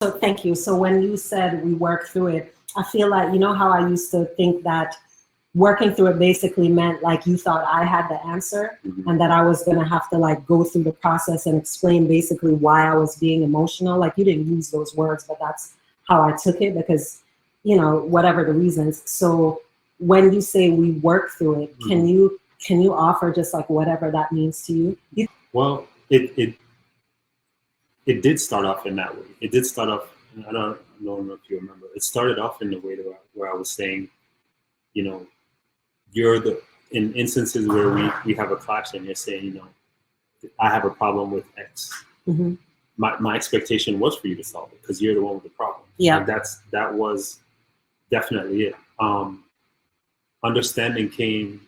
So thank you. So when you said we work through it, I feel like, you know how I used to think that working through it basically meant like you thought I had the answer, and that I was going to have to like go through the process and explain basically why I was being emotional. Like you didn't use those words, but that's how I took it because, you know, whatever the reasons. So when you say we work through it, can you offer just like whatever that means to you? Well, it did start off in that way. It did start off, I don't know if you remember, it started off in the way where I was saying, you know, in instances where we have a clash and you're saying, you know, I have a problem with X. My expectation was for you to solve it because you're the one with the problem. Yeah. And that was definitely it. Understanding came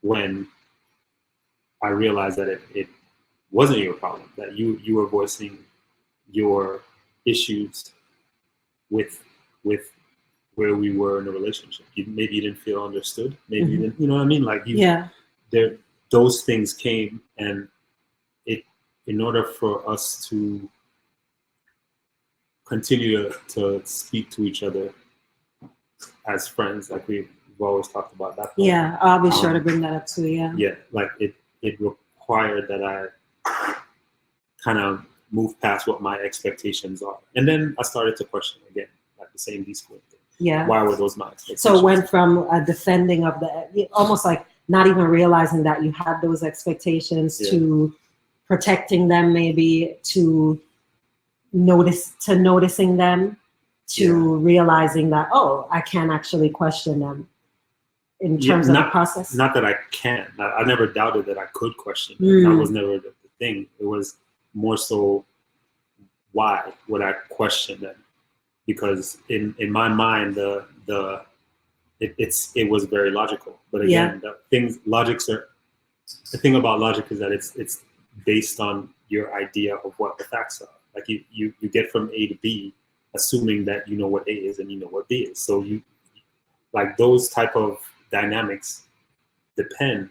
when I realized that it wasn't your problem, that you were voicing your issues with where we were in a relationship. Maybe you didn't feel understood. Maybe you didn't, you know what I mean? Like those things came, and in order for us to continue to speak to each other as friends, like we've always talked about that. Yeah, I'll be sure to bring that up too. Yeah. Yeah, like it required that I kind of move past what my expectations are, and then I started to question again, like the same deschooling thing. Yeah. Why were those my expectations? So it went from a defending of almost like not even realizing that you had those expectations to protecting them, maybe to noticing them, to realizing that, oh, I can actually question them in terms of the process. Not that I can. I never doubted that I could question them. That was never the thing. It was more so, why would I question them? Because in my mind, it was very logical. But again, the thing about logic is that it's based on your idea of what the facts are. Like you get from A to B, assuming that you know what A is and you know what B is. So you like those type of dynamics depend.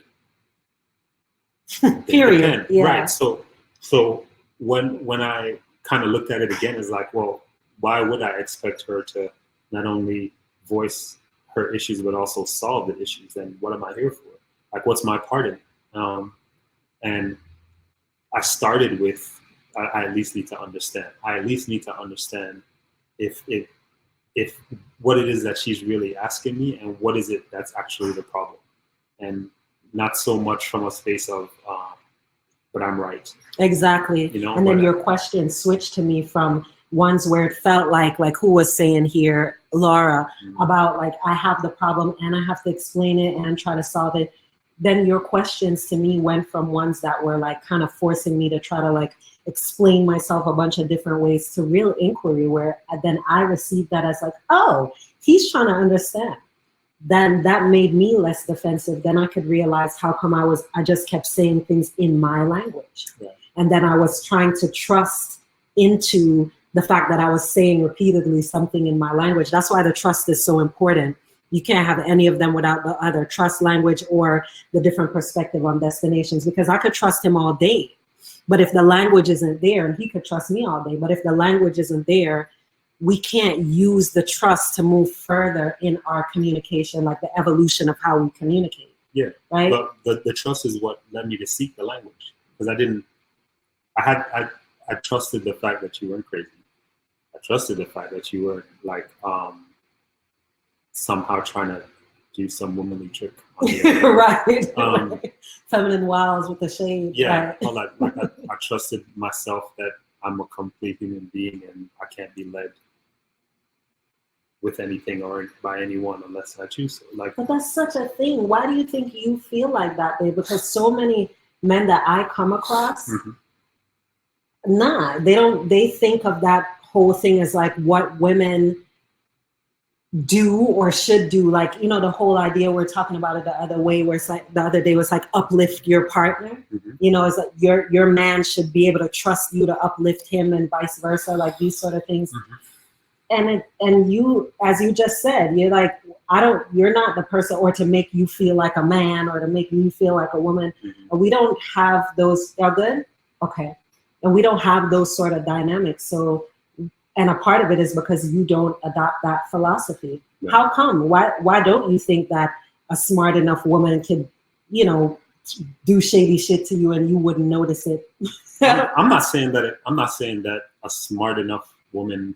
Period. Depend. Yeah. Right. So when I kind of looked at it again, it's like, well, why would I expect her to not only voice her issues but also solve the issues? And what am I here for? Like, what's my part in it? And I started with, I at least need to understand. I at least need to understand if what it is that she's really asking me, and what is it that's actually the problem, and not so much from a space of, but I'm right. Exactly. You know, and then your question switched to me from ones where it felt like who was saying here, Laura, about like I have the problem and I have to explain it and try to solve it. Then your questions to me went from ones that were like kind of forcing me to try to like explain myself a bunch of different ways to real inquiry, where then I received that as like, oh, he's trying to understand. Then that made me less defensive. Then I could realize how come I just kept saying things in my language. Yeah. And then I was trying to trust into the fact that I was saying repeatedly something in my language. That's why the trust is so important. You can't have any of them without the other, trust language or the different perspective on destinations, because I could trust him all day. But if the language isn't there, he could trust me all day. But if the language isn't there, we can't use the trust to move further in our communication, like the evolution of how we communicate. Yeah. Right. But the trust is what led me to seek the language, because I trusted the fact that you weren't crazy. I trusted the fact that you were like somehow trying to do some womanly trick. Right. Feminine wiles with the shade. Yeah. Right. I trusted myself that I'm a complete human being and I can't be led with anything or by anyone unless I choose to. But that's such a thing. Why do you think you feel like that, babe? Because so many men that I come across, they don't. They think of that whole thing as like what women do or should do. Like, you know, the whole idea we're talking about it the other way, where it's like the other day was like uplift your partner. You know, it's like your man should be able to trust you to uplift him and vice versa, like these sort of things. And you, as you just said, you're like, you're not the person, or to make you feel like a man or to make you feel like a woman. We don't have those. Y'all good? Okay. And we don't have those sort of dynamics. So And a part of it is because you don't adopt that philosophy. Right. How come? Why don't you think that a smart enough woman could, you know, do shady shit to you and you wouldn't notice it? I'm not saying that a smart enough woman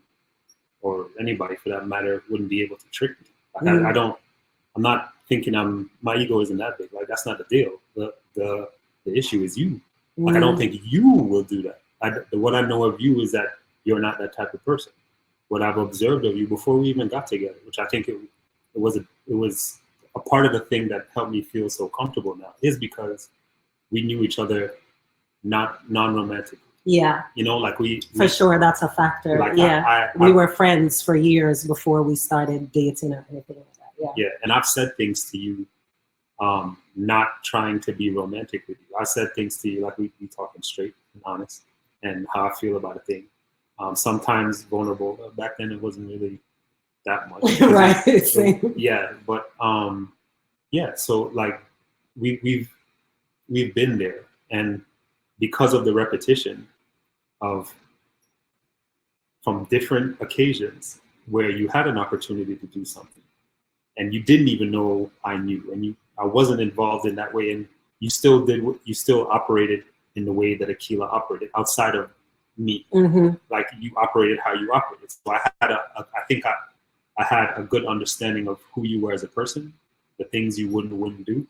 or anybody for that matter wouldn't be able to trick me. Like, I'm not thinking my ego isn't that big. Like, that's not the deal. The issue is you. Like, I don't think you will do that. What I know of you is that you're not that type of person. What I've observed of you before we even got together, which I think it was a part of the thing that helped me feel so comfortable now, is because we knew each other non-romantically. Yeah. You know, like for sure, that's a factor. Like we were friends for years before we started dating or anything like that. Yeah. Yeah, and I've said things to you, not trying to be romantic with you. I said things to you like we talking straight and honest, and how I feel about a thing. Sometimes vulnerable. Back then, it wasn't really that much. Right. So, yeah, but yeah. So like we've been there, and because of the repetition from different occasions where you had an opportunity to do something and you didn't even know I knew, and I wasn't involved in that way, and you still operated in the way that Akilah operated outside of me. Like, you operated how you operated. So I had a good understanding of who you were as a person, the things you wouldn't do,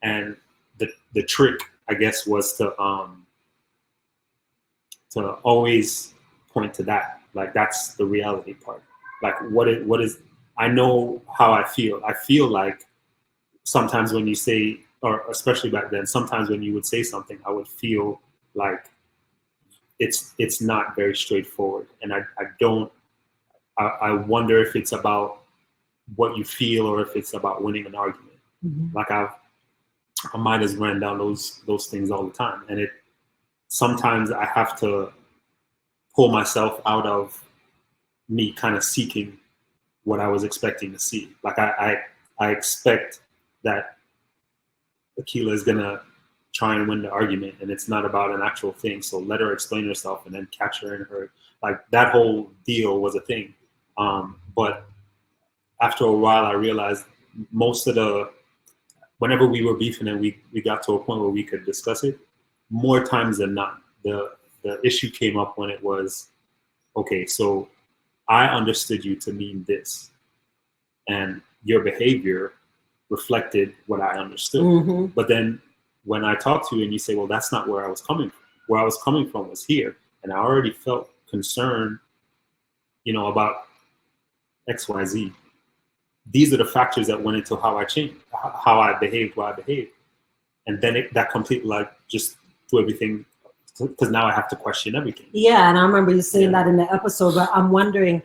and the trick, I guess, was to always point to that. Like, that's the reality part. Like, what is I know how I feel. I feel like sometimes when you say, or especially back then, sometimes when you would say something, I would feel like it's not very straightforward. And I wonder if it's about what you feel or if it's about winning an argument. Like, I mind has ran down those things all the time. And sometimes I have to pull myself out of me kind of seeking what I was expecting to see. Like, I expect that Akilah is gonna try and win the argument, and it's not about an actual thing. So let her explain herself and then catch her in her, like, that whole deal was a thing. But after a while, I realized whenever we were beefing and we got to a point where we could discuss it, more times than not, the issue came up when it was, okay, so I understood you to mean this, and your behavior reflected what I understood. But then when I talk to you and you say, well, that's not where I was coming from. Where I was coming from was here. And I already felt concerned, about XYZ. These are the factors that went into how I changed, how I behaved, why I behaved. And then that completely, like, just threw everything, because now I have to question everything. Yeah, and I remember you saying that in the episode, but I'm wondering,